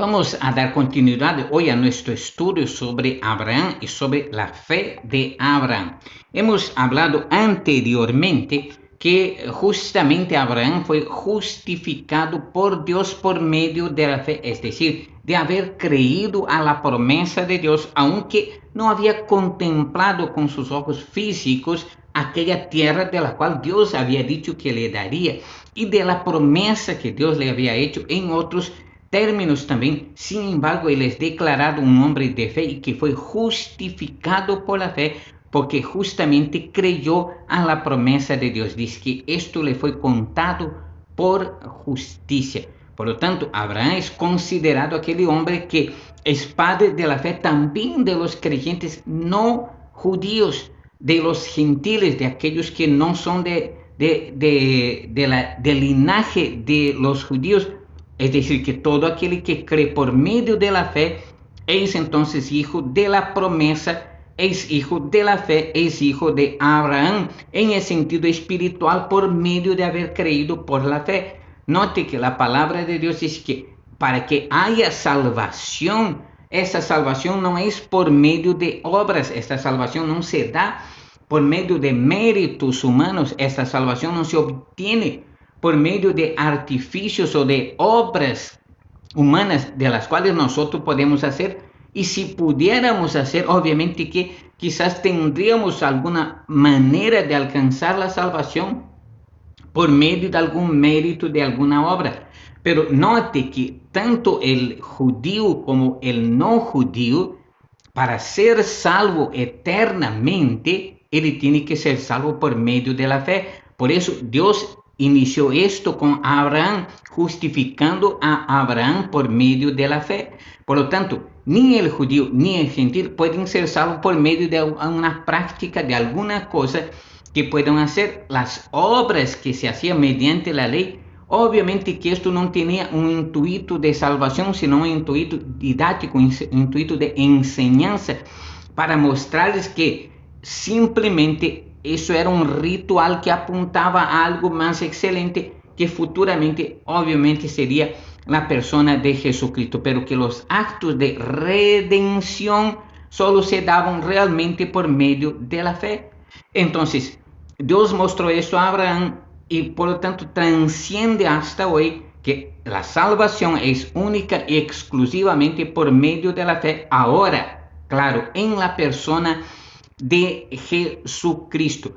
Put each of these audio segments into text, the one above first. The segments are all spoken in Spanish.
Vamos a dar continuidad hoy a nuestro estudio sobre Abraham y sobre la fe de Abraham. Hemos hablado anteriormente que justamente Abraham fue justificado por Dios por medio de la fe, es decir, de haber creído a la promesa de Dios, aunque no había contemplado con sus ojos físicos aquella tierra de la cual Dios había dicho que le daría y de la promesa que Dios le había hecho en otros términos también. Sin embargo, él es declarado un hombre de fe y que fue justificado por la fe porque justamente creyó a la promesa de Dios. Dice que esto le fue contado por justicia. Por lo tanto, Abraham es considerado aquel hombre que es padre de la fe también de los creyentes no judíos, de los gentiles, de aquellos que no son del linaje de los judíos. Es decir, que todo aquel que cree por medio de la fe es entonces hijo de la promesa, es hijo de la fe, es hijo de Abraham en el sentido espiritual por medio de haber creído por la fe. Note que la palabra de Dios dice que para que haya salvación, esa salvación no es por medio de obras, esta salvación no se da por medio de méritos humanos, esta salvación no se obtiene por medio de artificios o de obras humanas de las cuales nosotros podemos hacer. Y si pudiéramos hacer, obviamente que quizás tendríamos alguna manera de alcanzar la salvación por medio de algún mérito de alguna obra. Pero note que tanto el judío como el no judío, para ser salvo eternamente, él tiene que ser salvo por medio de la fe. Por eso Dios inició esto con Abraham, justificando a Abraham por medio de la fe. Por lo tanto, ni el judío ni el gentil pueden ser salvos por medio de una práctica, de alguna cosa que puedan hacer. Las obras que se hacían mediante la ley, obviamente que esto no tenía un intuito de salvación, sino un intuito didáctico, un intuito de enseñanza, para mostrarles que simplemente eso era un ritual que apuntaba a algo más excelente, que futuramente obviamente sería la persona de Jesucristo, pero que los actos de redención solo se daban realmente por medio de la fe. Entonces, Dios mostró esto a Abraham y por lo tanto transciende hasta hoy que la salvación es única y exclusivamente por medio de la fe. Ahora, claro, en la persona de Jesucristo.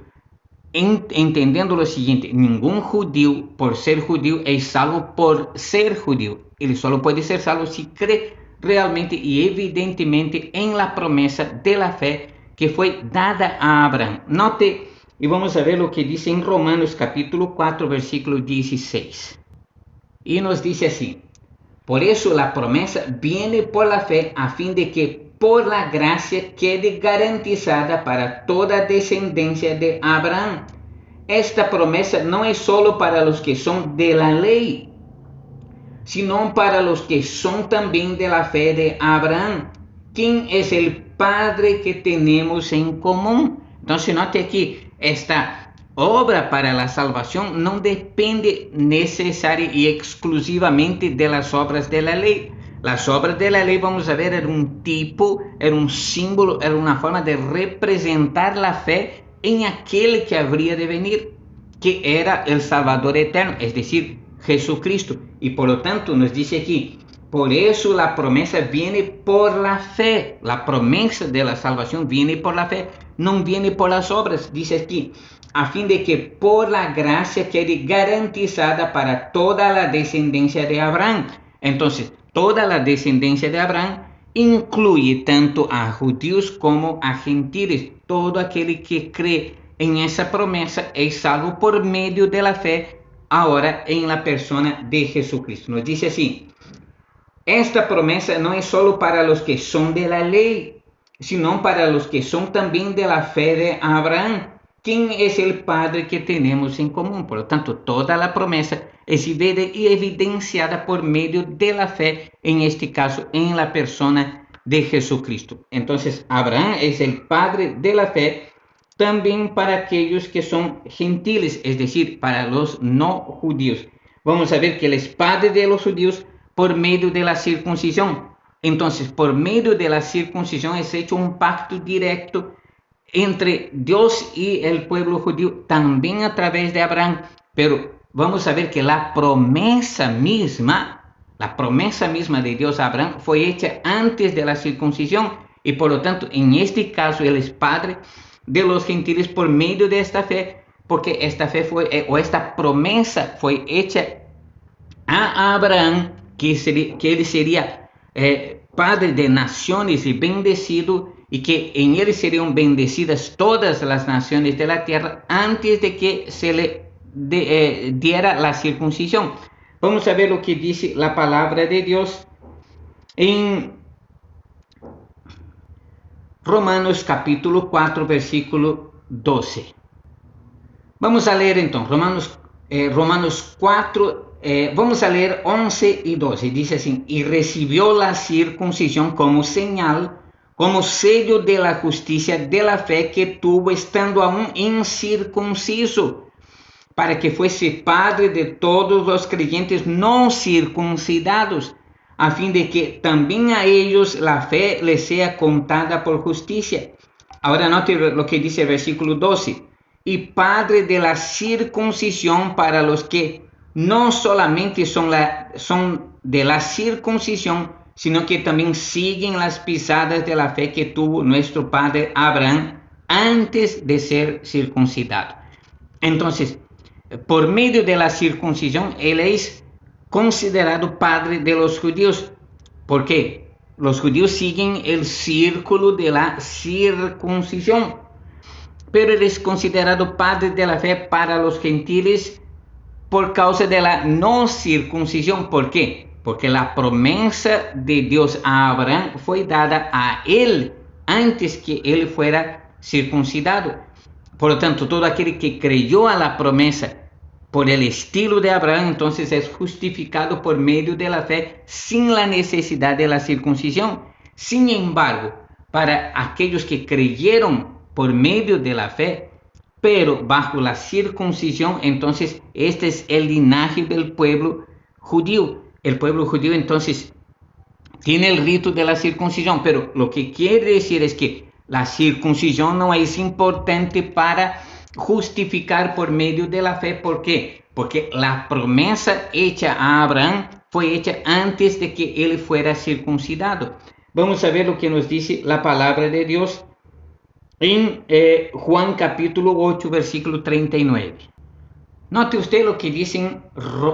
Entendiendo lo siguiente, ningún judío por ser judío es salvo por ser judío. Él solo puede ser salvo si cree realmente y evidentemente en la promesa de la fe que fue dada a Abraham. Note y vamos a ver lo que dice en Romanos capítulo 4 versículo 16. Y nos dice así: por eso la promesa viene por la fe, a fin de que por la gracia quede garantizada para toda descendencia de Abraham. Esta promesa no es solo para los que son de la ley, sino para los que son también de la fe de Abraham, quien es el Padre que tenemos en común. Entonces note aquí, esta obra para la salvación no depende necesaria y exclusivamente de las obras de la ley. Las obras de la ley, vamos a ver, era un tipo, era un símbolo, era una forma de representar la fe en aquel que habría de venir, que era el Salvador eterno, es decir, Jesucristo. Y por lo tanto nos dice aquí, por eso la promesa viene por la fe. La promesa de la salvación viene por la fe, no viene por las obras. Dice aquí, a fin de que por la gracia quede garantizada para toda la descendencia de Abraham. Entonces, toda la descendencia de Abraham incluye tanto a judíos como a gentiles. Todo aquel que cree en esa promesa es salvo por medio de la fe, ahora en la persona de Jesucristo. Nos dice así: esta promesa no es solo para los que son de la ley, sino para los que son también de la fe de Abraham, quien es el Padre que tenemos en común. Por lo tanto, toda la promesa es evidenciada por medio de la fe, en este caso en la persona de Jesucristo. Entonces, Abraham es el padre de la fe también para aquellos que son gentiles, es decir, para los no judíos. Vamos a ver que él es padre de los judíos por medio de la circuncisión. Entonces, por medio de la circuncisión es hecho un pacto directo entre Dios y el pueblo judío, también a través de Abraham. Pero vamos a ver que la promesa misma de Dios a Abraham fue hecha antes de la circuncisión, y por lo tanto, en este caso, Él es Padre de los gentiles por medio de esta fe, porque esta fe esta promesa fue hecha a Abraham, que él sería padre de naciones y bendecido, y que en él serían bendecidas todas las naciones de la tierra antes de que se le diera la circuncisión. Vamos a ver lo que dice la palabra de Dios en Romanos capítulo 4, versículo 12. Vamos a leer entonces Romanos 4, vamos a leer 11 y 12. Dice así: y recibió la circuncisión como señal, como sello de la justicia de la fe que tuvo estando aún incircunciso, para que fuese padre de todos los creyentes no circuncidados, a fin de que también a ellos la fe les sea contada por justicia. Ahora note lo que dice el versículo 12. Y padre de la circuncisión para los que no solamente son de la circuncisión, sino que también siguen las pisadas de la fe que tuvo nuestro padre Abraham antes de ser circuncidado. Entonces, por medio de la circuncisión, él es considerado padre de los judíos. ¿Por qué? Los judíos siguen el círculo de la circuncisión, pero él es considerado padre de la fe para los gentiles por causa de la no circuncisión. ¿Por qué? Porque la promesa de Dios a Abraham fue dada a él antes que él fuera circuncidado. Por lo tanto, todo aquel que creyó a la promesa por el estilo de Abraham, entonces es justificado por medio de la fe sin la necesidad de la circuncisión. Sin embargo, para aquellos que creyeron por medio de la fe, pero bajo la circuncisión, entonces este es el linaje del pueblo judío. El pueblo judío entonces tiene el rito de la circuncisión, pero lo que quiere decir es que la circuncisión no es importante para justificar por medio de la fe. ¿Por qué? Porque la promesa hecha a Abraham fue hecha antes de que él fuera circuncidado. Vamos a ver lo que nos dice la palabra de Dios en Juan capítulo 8, versículo 39. Note usted lo que dice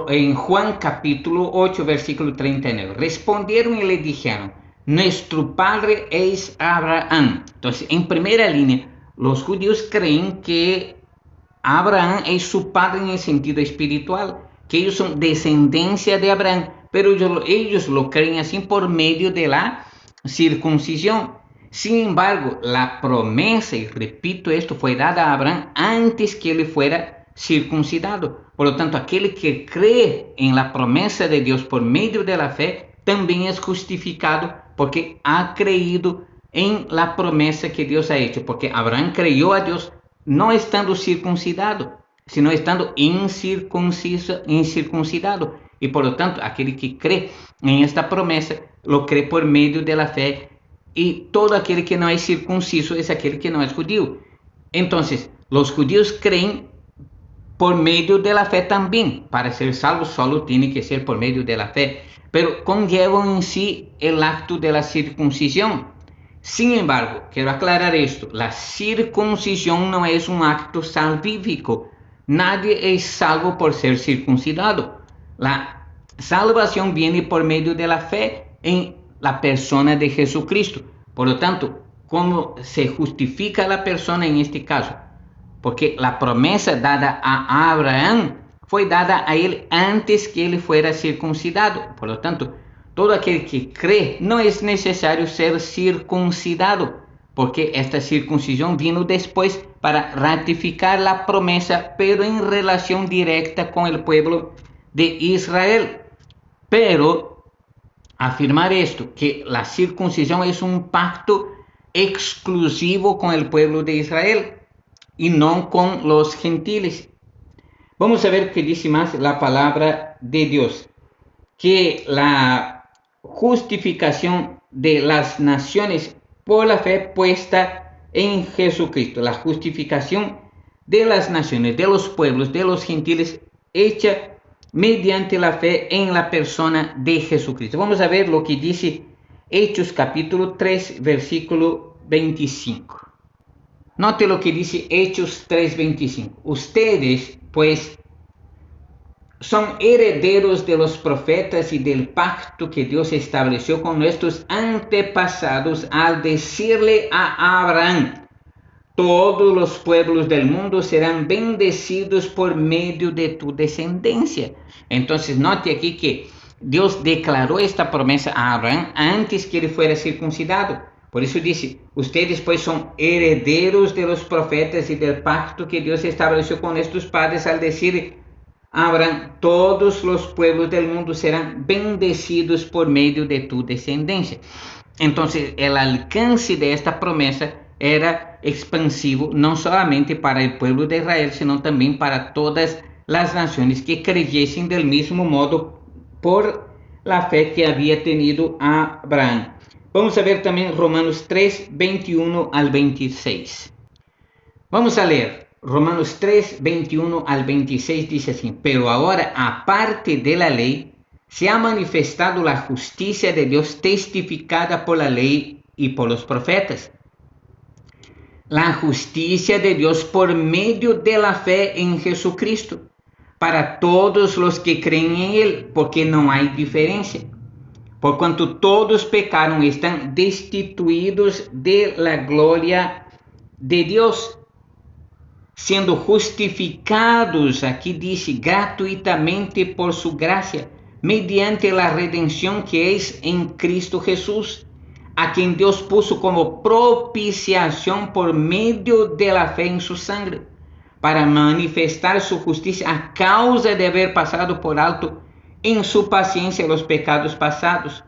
en Juan capítulo 8, versículo 39. Respondieron y le dijeron: nuestro padre es Abraham. Entonces, en primera línea, los judíos creen que Abraham es su padre en el sentido espiritual, que ellos son descendencia de Abraham, pero ellos lo creen así por medio de la circuncisión. Sin embargo, la promesa, y repito esto, fue dada a Abraham antes que él fuera circuncidado. Por lo tanto, aquel que cree en la promesa de Dios por medio de la fe, también es justificado porque ha creído en la promesa que Dios ha hecho. Porque Abraham creyó a Dios no estando circuncidado, sino estando incircuncidado. Y por lo tanto, aquel que cree en esta promesa, lo cree por medio de la fe. Y todo aquel que no es circunciso es aquel que no es judío. Entonces, los judíos creen por medio de la fe también. Para ser salvo solo tiene que ser por medio de la fe, pero conllevan en sí el acto de la circuncisión. Sin embargo, quiero aclarar esto: la circuncisión no es un acto salvífico. Nadie es salvo por ser circuncidado. La salvación viene por medio de la fe en la persona de Jesucristo. Por lo tanto, ¿cómo se justifica la persona en este caso? Porque la promesa dada a Abraham fue dada a él antes que él fuera circuncidado. Por lo tanto, todo aquel que cree no es necesario ser circuncidado, porque esta circuncisión vino después para ratificar la promesa, pero en relación directa con el pueblo de Israel. Pero afirmar esto, que la circuncisión es un pacto exclusivo con el pueblo de Israel y no con los gentiles. Vamos a ver qué dice más la palabra de Dios. que la justificación de las naciones por la fe puesta en Jesucristo, la justificación de las naciones, de los pueblos, de los gentiles, hecha mediante la fe en la persona de Jesucristo. Vamos a ver lo que dice Hechos capítulo 3, versículo 25. Note lo que dice Hechos 3:25. Ustedes, pues, son herederos de los profetas y del pacto que Dios estableció con nuestros antepasados al decirle a Abraham: todos los pueblos del mundo serán bendecidos por medio de tu descendencia. Entonces, note aquí que Dios declaró esta promesa a Abraham antes que él fuera circuncidado. Por eso dice: ustedes pues son herederos de los profetas y del pacto que Dios estableció con nuestros padres al decir a Abraham: todos los pueblos del mundo serán bendecidos por medio de tu descendencia. Entonces, el alcance de esta promesa era expansivo no solamente para el pueblo de Israel, sino también para todas las naciones que creyesen del mismo modo por la fe que había tenido Abraham. Vamos a ver también Romanos 3, 21 al 26. Vamos a leer. Romanos 3, 21 al 26 dice así: pero ahora, aparte de la ley, se ha manifestado la justicia de Dios testificada por la ley y por los profetas. La justicia de Dios por medio de la fe en Jesucristo, para todos los que creen en Él, porque no hay diferencia. Por cuanto todos pecaron y están destituidos de la gloria de Dios, siendo justificados, aquí dice, gratuitamente por su gracia, mediante la redención que es en Cristo Jesús, a quien Dios puso como propiciación por medio de la fe en su sangre, para manifestar su justicia a causa de haber pasado por alto en su paciencia los pecados pasados,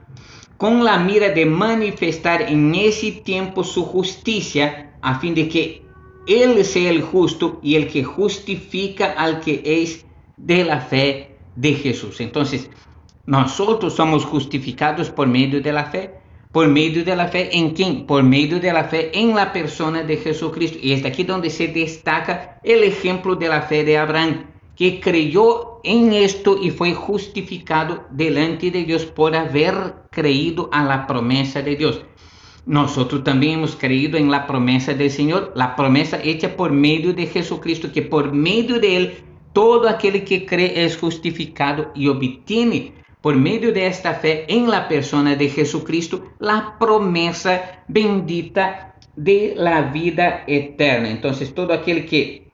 con la mira de manifestar en ese tiempo su justicia, a fin de que Él sea el justo y el que justifica al que es de la fe de Jesús. Entonces, nosotros somos justificados por medio de la fe. ¿Por medio de la fe en quién? Por medio de la fe en la persona de Jesucristo. Y es aquí donde se destaca el ejemplo de la fe de Abraham, que creyó en esto y fue justificado delante de Dios por haber creído a la promesa de Dios. Nosotros también hemos creído en la promesa del Señor, la promesa hecha por medio de Jesucristo, que por medio de Él todo aquel que cree es justificado y obtiene por medio de esta fe en la persona de Jesucristo la promesa bendita de la vida eterna. Entonces, todo aquel que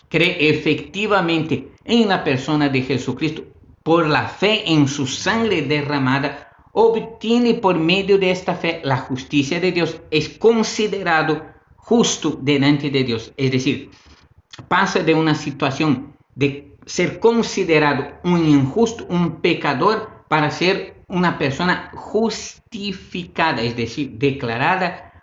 cree efectivamente en la persona de Jesucristo por la fe en su sangre derramada, obtiene por medio de esta fe la justicia de Dios, es considerado justo delante de Dios. Es decir, pasa de una situación de ser considerado un injusto, un pecador, para ser una persona justificada, es decir, declarada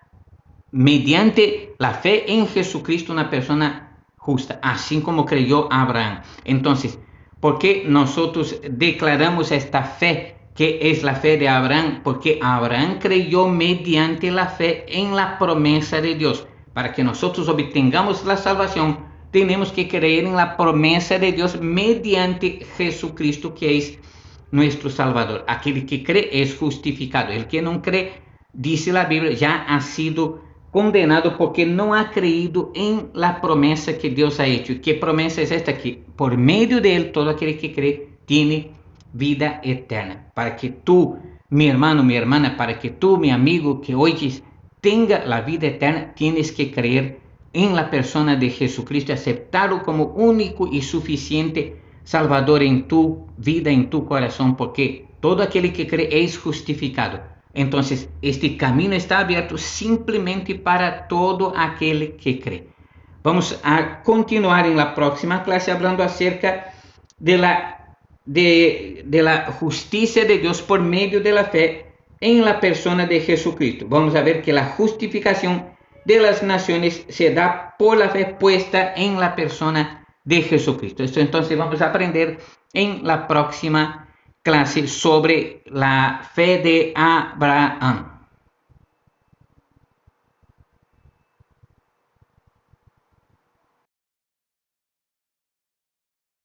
mediante la fe en Jesucristo una persona justa, así como creyó Abraham. Entonces, ¿por qué nosotros declaramos esta fe que es la fe de Abraham? Porque Abraham creyó mediante la fe en la promesa de Dios. Para que nosotros obtengamos la salvación, tenemos que creer en la promesa de Dios mediante Jesucristo, que es nuestro Salvador. Aquel que cree es justificado. El que no cree, dice la Biblia, ya ha sido condenado porque no ha creído en la promesa que Dios ha hecho. ¿Qué promesa es esta? Que por medio de Él todo aquel que cree tiene vida eterna. Para que tú, mi hermano, mi hermana, para que tú, mi amigo que oyes, tenga la vida eterna, tienes que creer en la persona de Jesucristo, aceptarlo como único y suficiente Salvador en tu vida, en tu corazón, porque todo aquel que cree es justificado. Entonces, este camino está abierto simplemente para todo aquel que cree. Vamos a continuar en la próxima clase hablando acerca de la justicia de Dios por medio de la fe en la persona de Jesucristo. Vamos a ver que la justificación de las naciones se da por la fe puesta en la persona de Jesucristo. Esto entonces vamos a aprender en la próxima clase sobre la fe de Abraham.